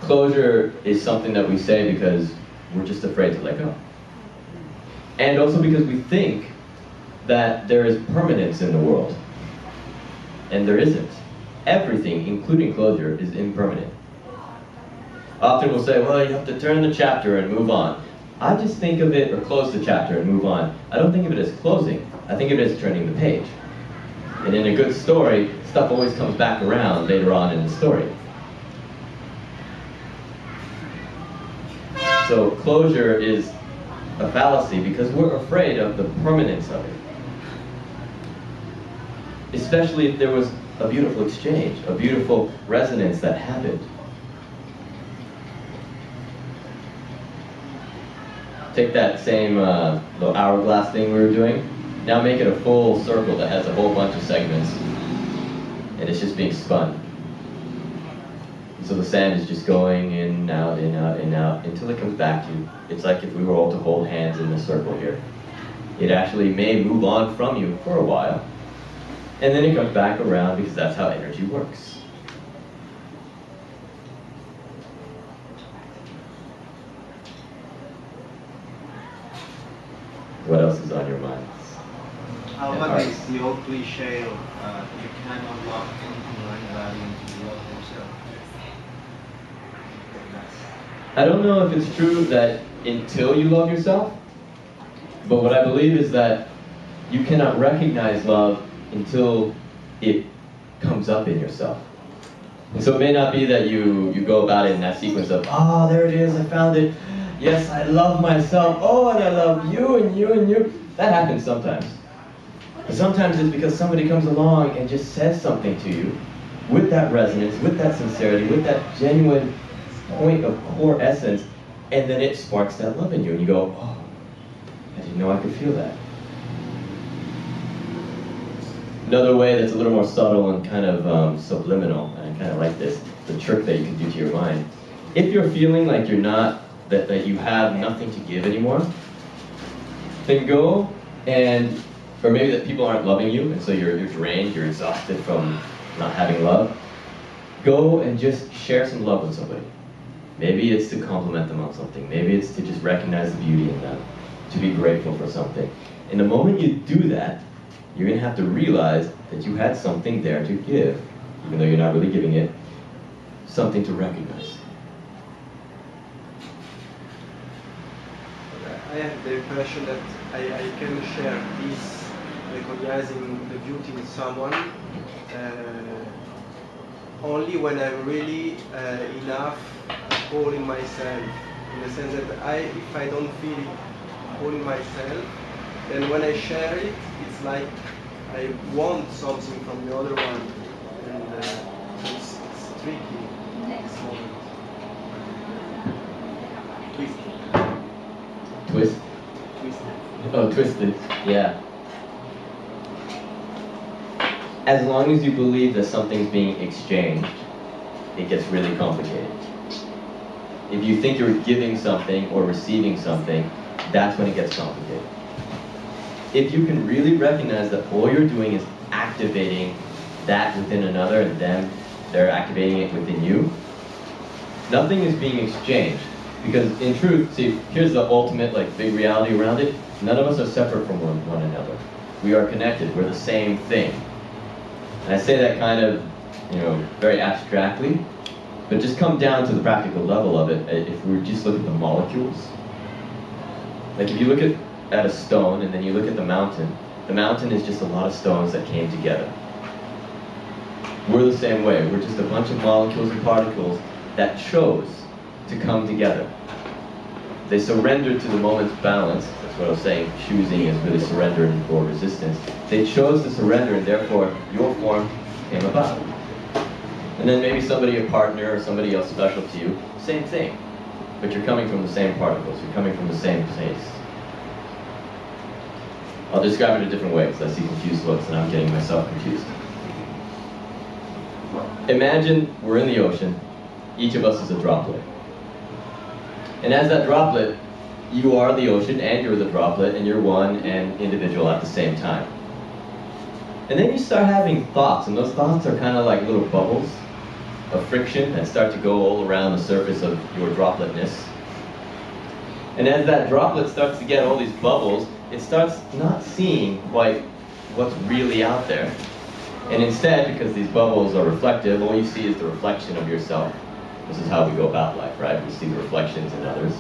closure is something that we say because we're just afraid to let go. And also because we think that there is permanence in the world. And there isn't. Everything, including closure, is impermanent. Often we'll say, well, you have to turn the chapter and move on. I just think of it, or close the chapter and move on. I don't think of it as closing. I think of it as turning the page. And in a good story, stuff always comes back around later on in the story. So closure is a fallacy because we're afraid of the permanence of it. Especially if there was a beautiful exchange, a beautiful resonance that happened. Take that same little hourglass thing we were doing, now make it a full circle that has a whole bunch of segments, and it's just being spun. And so the sand is just going in, out, in, out, in, out, until it comes back to you. It's like if we were all to hold hands in this circle here. It actually may move on from you for a while, and then it comes back around because that's how energy works. What else is on your mind? How And about hearts. this, the old cliche of you cannot love anything or anybody until you love yourself? I don't know if it's true that until you love yourself, but what I believe is that you cannot recognize love until it comes up in yourself. And so it may not be that you go about it in that sequence of, oh, there it is, I found it. Yes, I love myself. Oh, and I love you and you and you. That happens sometimes. But sometimes it's because somebody comes along and just says something to you with that resonance, with that sincerity, with that genuine point of core essence, and then it sparks that love in you, and you go, oh, I didn't know I could feel that. Another way that's a little more subtle and kind of subliminal, and I kind of like this, the trick that you can do to your mind. If you're feeling like you're not, that you have nothing to give anymore, then go and, or maybe that people aren't loving you, and so you're drained, you're exhausted from not having love, go and just share some love with somebody. Maybe it's to compliment them on something. Maybe it's to just recognize the beauty in them, to be grateful for something. And the moment you do that, you're going to have to realize that you had something there to give, even though you're not really giving it, something to recognize. I have the impression that I can share this, recognizing the beauty in someone, only when I'm really enough whole in myself, in the sense that if I don't feel it whole in myself, then when I share it, it's like I want something from the other one, and it's tricky. Next moment. Twist? Twisted. Oh, twisted. Yeah. As long as you believe that something's being exchanged, it gets really complicated. If you think you're giving something or receiving something, that's when it gets complicated. If you can really recognize that all you're doing is activating that within another and then they're activating it within you, nothing is being exchanged. Because in truth, see, here's the ultimate big reality around it. None of us are separate from one another. We are connected. We're the same thing. And I say that kind of, very abstractly, but just come down to the practical level of it. If we just look at the molecules, like if you look at a stone and then you look at the mountain is just a lot of stones that came together. We're the same way. We're just a bunch of molecules and particles that chose to come together. They surrendered to the moment's balance. That's what I was saying. Choosing is really surrendering or resistance. They chose to surrender, and therefore your form came about. And then maybe somebody, a partner, or somebody else special to you, same thing. But you're coming from the same particles. You're coming from the same place. I'll describe it a different way because I see confused looks and I'm getting myself confused. Imagine we're in the ocean. Each of us is a droplet. And as that droplet, you are the ocean and you're the droplet and you're one and individual at the same time. And then you start having thoughts, and those thoughts are kind of like little bubbles of friction that start to go all around the surface of your dropletness. And as that droplet starts to get all these bubbles, it starts not seeing quite what's really out there. And instead, because these bubbles are reflective, all you see is the reflection of yourself. This is how we go about life, right? We see the reflections in others.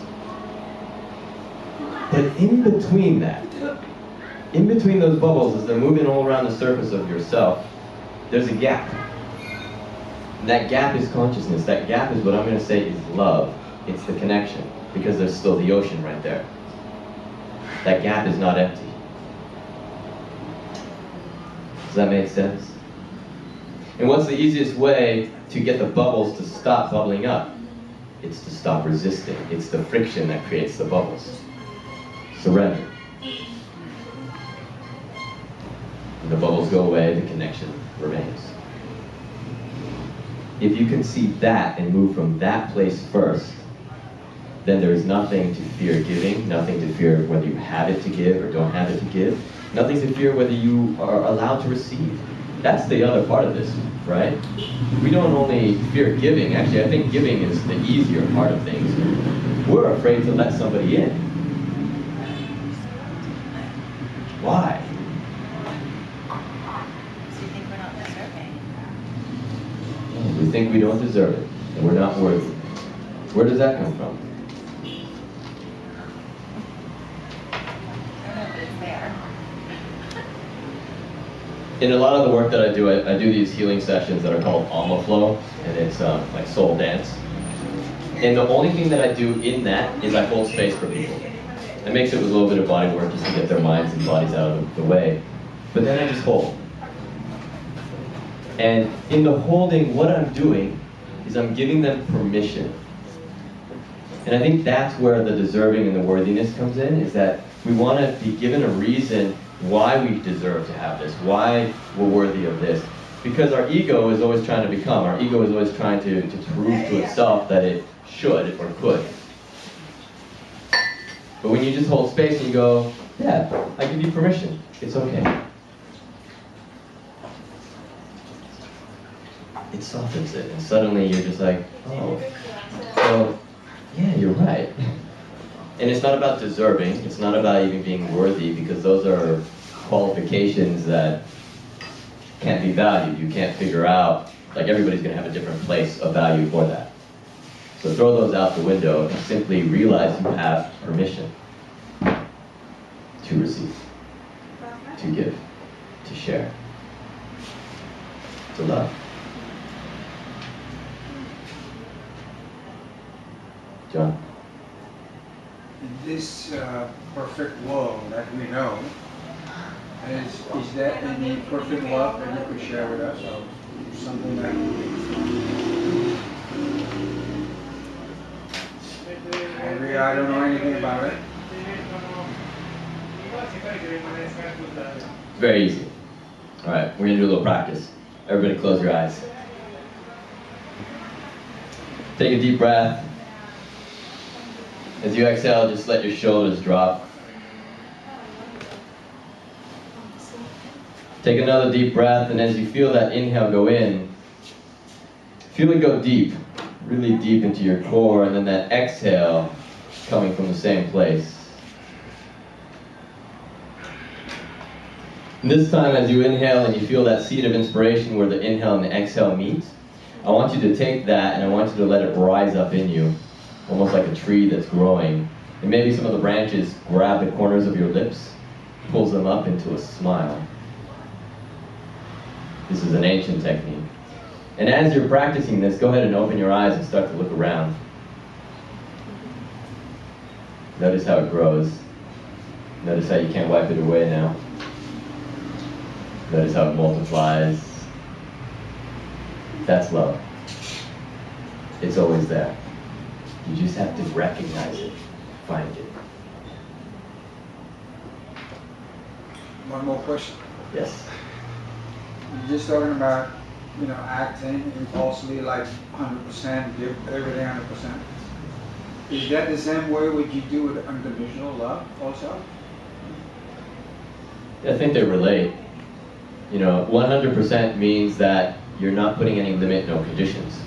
But in between that, in between those bubbles, as they're moving all around the surface of yourself, there's a gap. And that gap is consciousness. That gap is what I'm going to say is love. It's the connection, because there's still the ocean right there. That gap is not empty. Does that make sense? And what's the easiest way to get the bubbles to stop bubbling up? It's to stop resisting. It's the friction that creates the bubbles. Surrender. When the bubbles go away, the connection remains. If you can see that and move from that place first, then there is nothing to fear giving, nothing to fear whether you have it to give or don't have it to give, nothing to fear whether you are allowed to receive. That's the other part of this, right? We don't only fear giving. Actually, I think giving is the easier part of things. We're afraid to let somebody in. don't deserve it, and we're not worthy. Where does that come from? In a lot of the work that I do these healing sessions that are called Alma Flow, and it's like soul dance. And the only thing that I do in that is I hold space for people. I mix it with a little bit of body work just to get their minds and bodies out of the way. But then I just hold. And in the holding, what I'm doing is I'm giving them permission. And I think that's where the deserving and the worthiness comes in, is that we want to be given a reason why we deserve to have this, why we're worthy of this. Because our ego is always trying to become, our ego is always trying to prove to itself that it should or could. But when you just hold space and you go, yeah, I give you permission, it's okay. It softens it, and suddenly you're just like, oh, well, yeah, you're right. And it's not about deserving, it's not about even being worthy, because those are qualifications that can't be valued. You can't figure out, like everybody's going to have a different place of value for that. So throw those out the window and simply realize you have permission to receive, to give, to share, to love. John? In this perfect world that we know, is there any perfect love that you could share with us, or something that I don't know anything about it? Very easy. All right, we're gonna do a little practice. Everybody close your eyes. Take a deep breath. As you exhale, just let your shoulders drop. Take another deep breath, and as you feel that inhale go in, feel it go deep, really deep into your core, and then that exhale coming from the same place. And this time, as you inhale and you feel that seed of inspiration where the inhale and the exhale meet, I want you to take that and I want you to let it rise up in you, almost like a tree that's growing. And maybe some of the branches grab the corners of your lips, pulls them up into a smile. This is an ancient technique. And as you're practicing this, go ahead and open your eyes and start to look around. Notice how it grows. Notice how you can't wipe it away now. Notice how it multiplies. That's love. It's always there. You just have to recognize it, find it. One more question. Yes. You're just talking about, acting impulsively, like 100%, give everything 100%. Is that the same way would you do with unconditional love also? I think they relate. 100% means that you're not putting any limit, no conditions.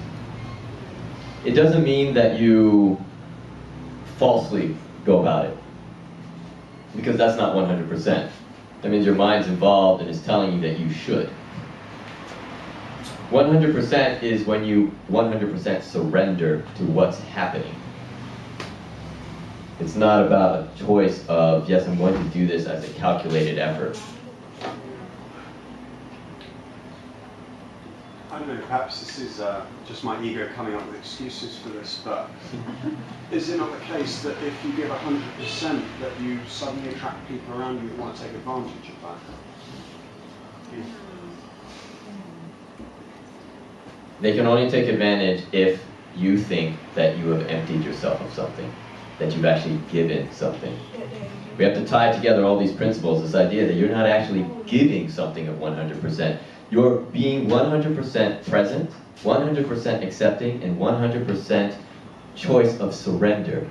It doesn't mean that you falsely go about it, because that's not 100%. That means your mind's involved and is telling you that you should. 100% is when you 100% surrender to what's happening. It's not about a choice of, yes, I'm going to do this as a calculated effort. I don't know, perhaps this is just my ego coming up with excuses for this, but is it not the case that if you give 100%, that you suddenly attract people around you that want to take advantage of that? They can only take advantage if you think that you have emptied yourself of something, that you've actually given something. We have to tie together all these principles, this idea that you're not actually giving something of 100%. You're being 100% present, 100% accepting, and 100% choice of surrender.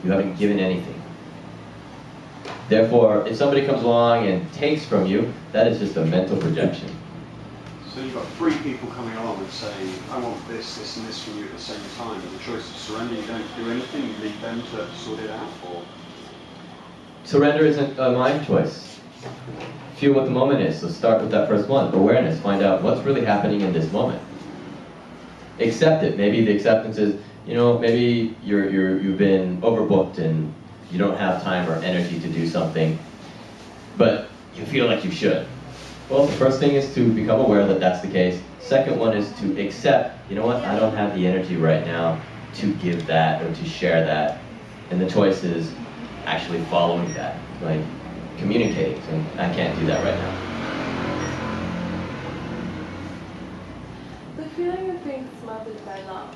You haven't given anything. Therefore, if somebody comes along and takes from you, that is just a mental projection. So you've got three people coming along and saying, I want this, this, and this from you at the same time, and the choice of surrender, you don't do anything, you leave them to sort it out, or? Surrender isn't a mind choice. Feel what the moment is, so start with that first one. Awareness, find out what's really happening in this moment. accept it. Maybe the acceptance is, you know, maybe you've been overbooked and you don't have time or energy to do something, but you feel like you should. Well, the first thing is to become aware that that's the case. Second one is to accept, you know what, I don't have the energy right now to give that or to share that. And the choice is actually following that, like communicating. So I can't do that right now. The feeling of being smothered by love,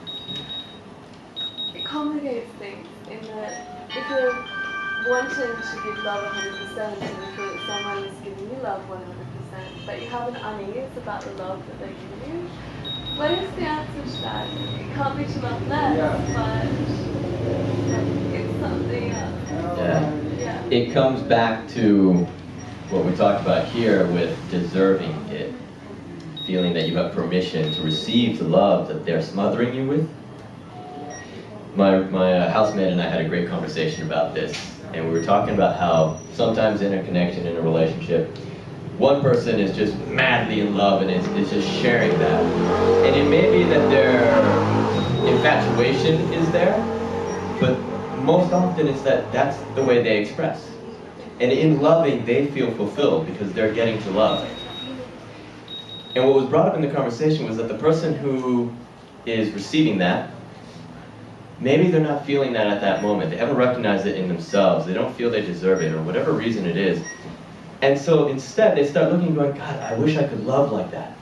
it complicates things in that if you're wanting to give love 100% and you feel that someone is giving you love 100%, but you have an unease about the love that they're giving you, what is the answer to that? It can't be to love less, but it's something else. Yeah. It comes back to what we talked about here with deserving it. Feeling that you have permission to receive the love that they're smothering you with. My housemate and I had a great conversation about this, and we were talking about how sometimes in a connection, in a relationship, one person is just madly in love and is just sharing that. And it may be that their infatuation is there, but most often it's that that's the way they express. And in loving, they feel fulfilled because they're getting to love. And what was brought up in the conversation was that the person who is receiving that, maybe they're not feeling that at that moment. They haven't recognized it in themselves. They don't feel they deserve it, or whatever reason it is. And so instead, they start looking and going, God, I wish I could love like that.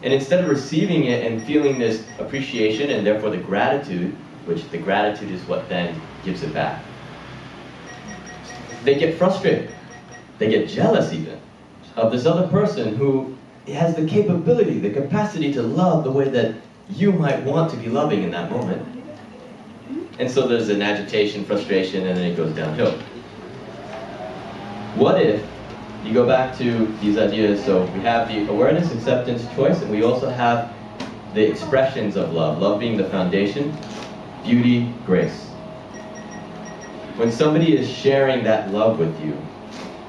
And instead of receiving it and feeling this appreciation and therefore the gratitude, which the gratitude is what then gives it back, they get frustrated. They get jealous even of this other person who has the capability, the capacity to love the way that you might want to be loving in that moment. And so there's an agitation, frustration, and then it goes downhill. What if you go back to these ideas? So we have the awareness, acceptance, choice, and we also have the expressions of love. Love being the foundation, beauty, grace. When somebody is sharing that love with you,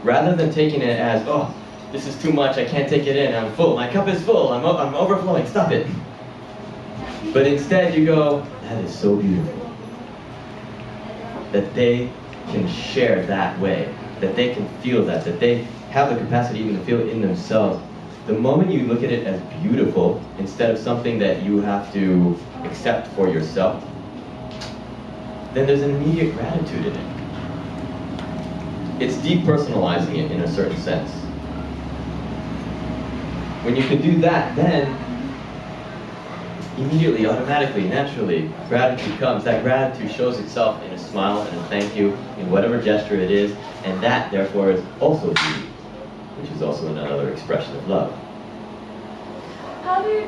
rather than taking it as, oh, this is too much, I can't take it in, I'm full, my cup is full, I'm overflowing, stop it. But instead you go, that is so beautiful. That they can share that way, that they can feel that they have the capacity even to feel it in themselves. The moment you look at it as beautiful, instead of something that you have to accept for yourself, then there's an immediate gratitude in it. It's depersonalizing it in a certain sense. When you can do that, then immediately, automatically, naturally, gratitude comes. That gratitude shows itself in a smile and a thank you, in whatever gesture it is, and that, therefore, is also beauty, which is also another expression of love. How do you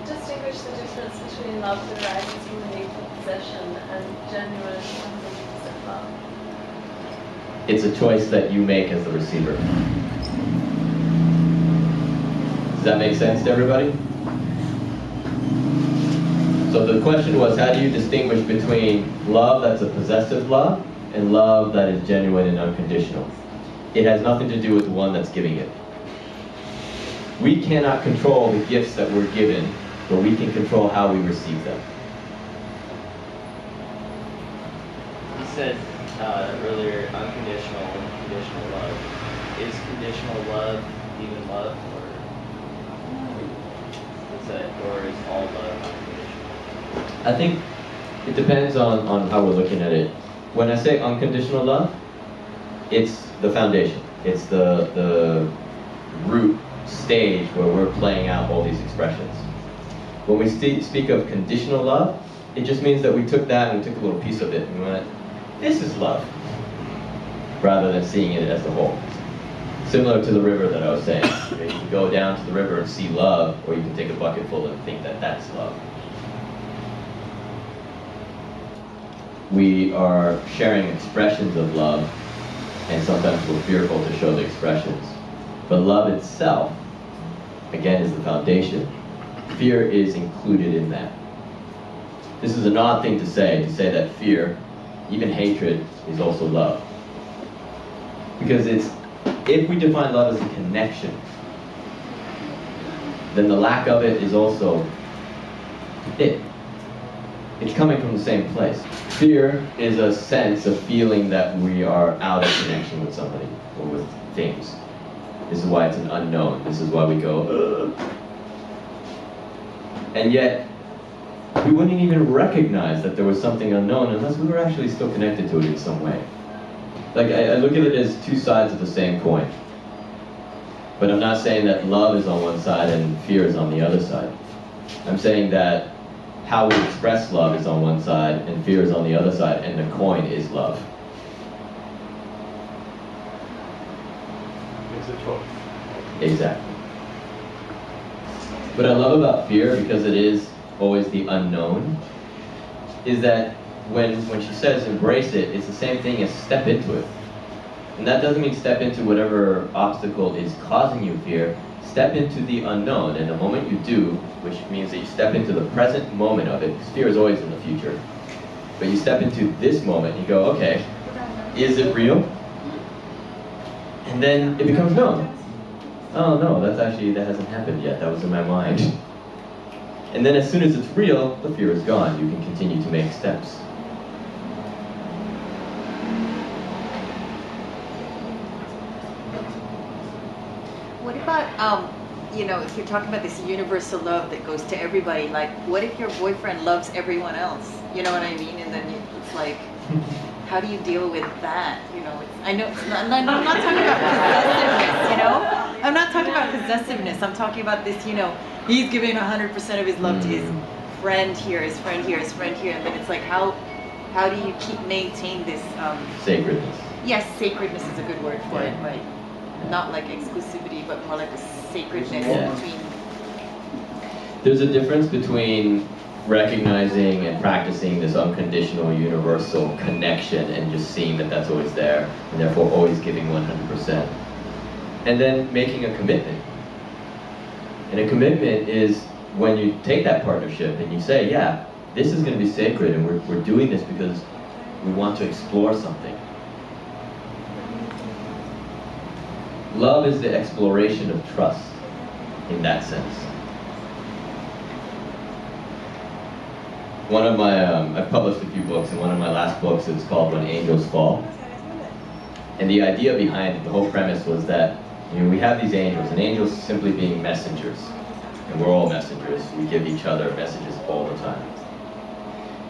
distinguish the difference between love that arises from the need for possession and genuine 100% love? It's a choice that you make as the receiver. Does that make sense to everybody? So the question was, how do you distinguish between love that's a possessive love and love that is genuine and unconditional? It has nothing to do with the one that's giving it. We cannot control the gifts that we're given, but we can control how we receive them. You said earlier, unconditional and conditional love. Is conditional love even love, or is all love unconditional? I think it depends on how we're looking at it. When I say unconditional love, it's the foundation. It's the root stage where we're playing out all these expressions. When we speak of conditional love, it just means that we took that and we took a little piece of it and we went, this is love, rather than seeing it as a whole. Similar to the river that I was saying. You can go down to the river and see love, or you can take a bucket full and think that that's love. We are sharing expressions of love, and sometimes we're fearful to show the expressions. But love itself, again, is the foundation. Fear is included in that. This is an odd thing to say that fear, even hatred, is also love. Because if we define love as a connection, then the lack of it is also It's coming from the same place. Fear is a sense of feeling that we are out of connection with somebody or with things. This is why it's an unknown. This is why we go, ugh. And yet, we wouldn't even recognize that there was something unknown unless we were actually still connected to it in some way. Like, I look at it as two sides of the same coin. But I'm not saying that love is on one side and fear is on the other side. I'm saying that how we express love is on one side and fear is on the other side, and the coin is love. It's a choice. Exactly. What I love about fear, because it is always the unknown, is that when she says embrace it, it's the same thing as step into it. And that doesn't mean step into whatever obstacle is causing you fear. Step into the unknown, and the moment you do, which means that you step into the present moment of it, because fear is always in the future, but you step into this moment, you go, okay, is it real? And then it becomes known. Oh no, that hasn't happened yet, that was in my mind. And then as soon as it's real, the fear is gone. You can continue to make steps. What about, you know, if you're talking about this universal love that goes to everybody, like, what if your boyfriend loves everyone else? You know what I mean? And then it's like, how do you deal with that? You know, I know, I'm not talking about possessiveness, you know? I'm not talking about possessiveness. I'm talking about this, you know, he's giving 100% of his love to his friend here, his friend here, his friend here, and then it's like, how do you maintain this? Sacredness. Yes, sacredness is a good word for it, right? Not like exclusivity, but more like a sacredness between. There's a difference between recognizing and practicing this unconditional, universal connection and just seeing that that's always there, and therefore always giving 100%. And then making a commitment. And a commitment is when you take that partnership and you say, yeah, this is going to be sacred, and we're doing this because we want to explore something. Love is the exploration of trust, in that sense. One of my, I've published a few books, and one of my last books is called When Angels Fall. And the idea behind it, the whole premise was that, you know, we have these angels, and angels simply being messengers. And we're all messengers. We give each other messages all the time.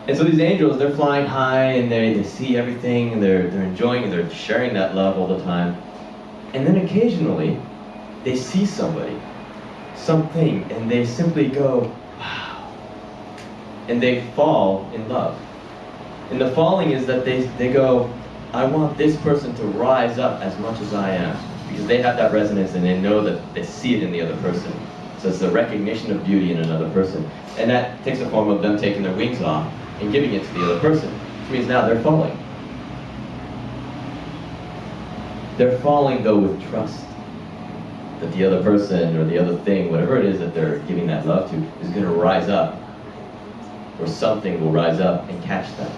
And so these angels, they're flying high, and they see everything, and they're enjoying, and they're sharing that love all the time. And then occasionally, they see somebody, something, and they simply go, wow. And they fall in love. And the falling is that they go, I want this person to rise up as much as I am. Because they have that resonance, and they know that they see it in the other person. So it's the recognition of beauty in another person. And that takes the form of them taking their wings off and giving it to the other person. Which means now they're falling. They're falling, though, with trust that the other person or the other thing, whatever it is that they're giving that love to, is going to rise up, or something will rise up and catch them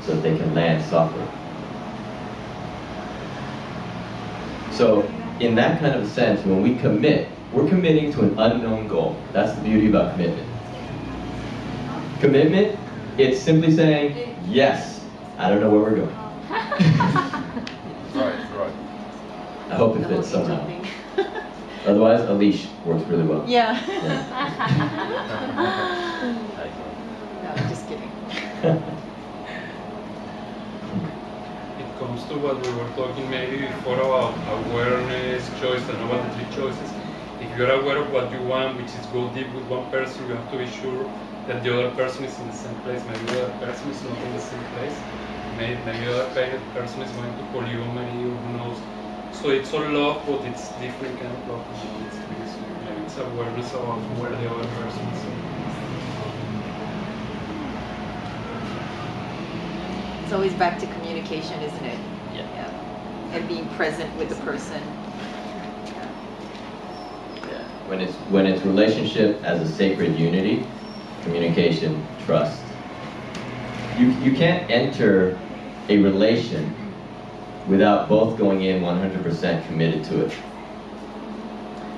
so that they can land softly. So, in that kind of a sense, when we commit, we're committing to an unknown goal. That's the beauty about commitment. Commitment, it's simply saying, yes, I don't know where we're going. Right. I hope it fits somehow. Otherwise, a leash works really well. Yeah. No, I'm just kidding. It comes to what we were talking maybe before about awareness, choice, and about the three choices. If you're aware of what you want, which is go deep with one person, you have to be sure that the other person is in the same place. Maybe the other person is not in the same place. Maybe the other person is going to polyamory, or who knows. So it's all love, but it's different kind of love. Maybe it's awareness about where the other person is. It's always back to communication, isn't it? Yeah. And being present with the person. Yeah. When it's relationship as a sacred unity, communication, trust. You can't enter a relation without both going in 100% committed to it.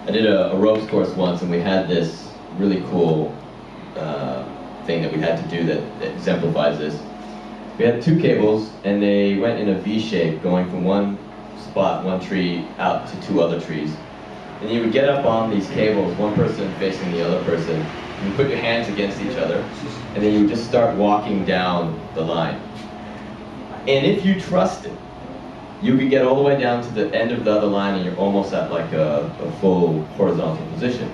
I did a ropes course once, and we had this really cool thing that we had to do that exemplifies this. We had 2 cables, and they went in a V shape, going from one spot, one tree, out to 2 other trees. And you would get up on these cables, one person facing the other person, and you put your hands against each other, and then you would just start walking down the line. And if you trusted, you could get all the way down to the end of the other line, and you're almost at like a full horizontal position.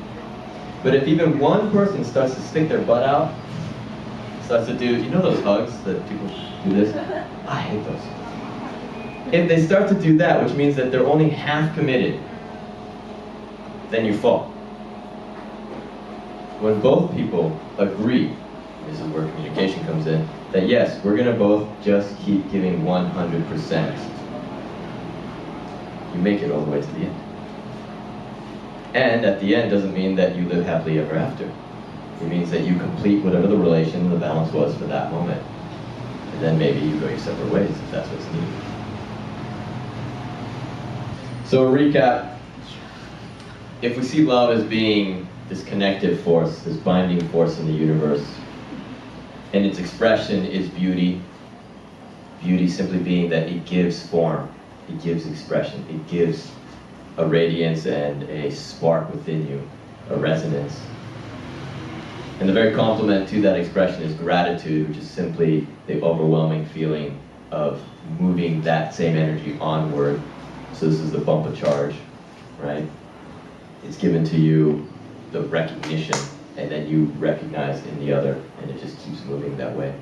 But if even one person starts to stick their butt out, starts to do, you know those hugs that people do this? I hate those. If they start to do that, which means that they're only half committed, then you fall. When both people agree, this is where communication comes in, that yes, we're going to both just keep giving 100%, you make it all the way to the end. And at the end doesn't mean that you live happily ever after. It means that you complete whatever the relation, the balance was for that moment. And then maybe you go your separate ways if that's what's needed. So a recap, if we see love as being this connective force, this binding force in the universe, and its expression is beauty, beauty simply being that it gives form, it gives expression, it gives a radiance and a spark within you, a resonance. And the very complement to that expression is gratitude, which is simply the overwhelming feeling of moving that same energy onward. So this is the bump of charge, right? It's given to you the recognition, and then you recognize in the other, and it just keeps moving that way.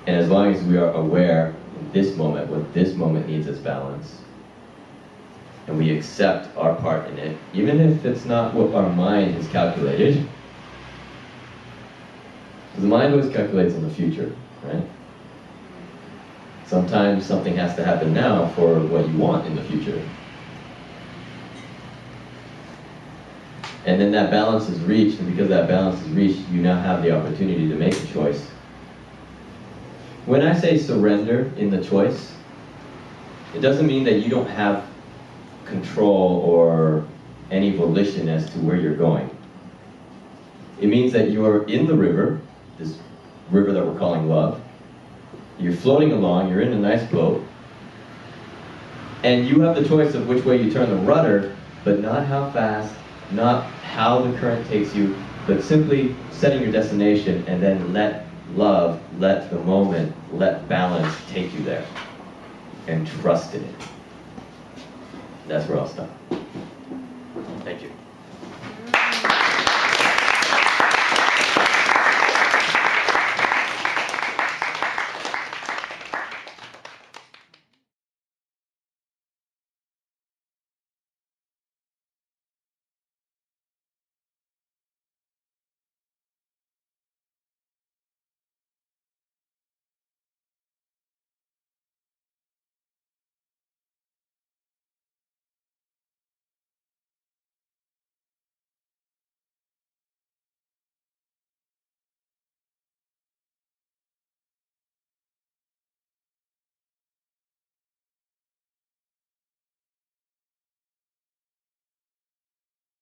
And as long as we are aware in this moment, what this moment needs is balance, and we accept our part in it, even if it's not what our mind has calculated, because the mind always calculates in the future, right? Sometimes something has to happen now for what you want in the future. And then that balance is reached, and because that balance is reached, you now have the opportunity to make a choice. When I say surrender in the choice, it doesn't mean that you don't have control or any volition as to where you're going. It means that you're in the river, this river that we're calling love. You're floating along, you're in a nice boat, and you have the choice of which way you turn the rudder, but not how fast, not how the current takes you, but simply setting your destination, and then let love, let the moment, let balance take you there, and trust in it. That's where I'll stop. Thank you.